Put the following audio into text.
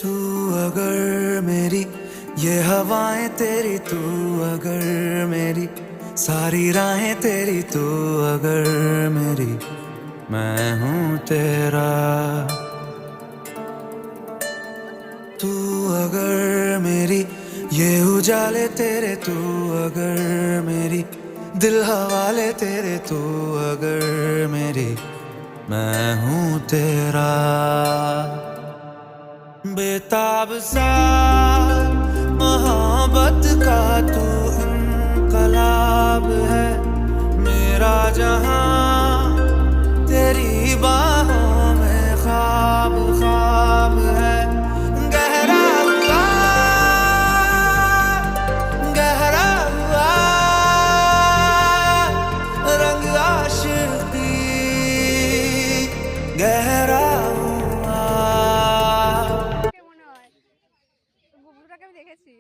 तू अगर मेरी ये हवाएं तेरी, तू अगर मेरी सारी राहें तेरी, तू अगर मेरी मैं हूँ तेरा। तू अगर मेरी ये उजाले तेरे, तू अगर मेरी दिल हवाले तेरे, तू अगर मेरी मैं हूँ तेरा। बेताब सा मोहब्बत का तू इनकलाब है, मेरा जहां तेरी बाहों में ख्वाब ख्वाब है। गहरा हुआ, गहरा हुआ रंग आशिकी, गहरा हुआ। মনে হয় গুবলুটাকে আমি দেখেছি।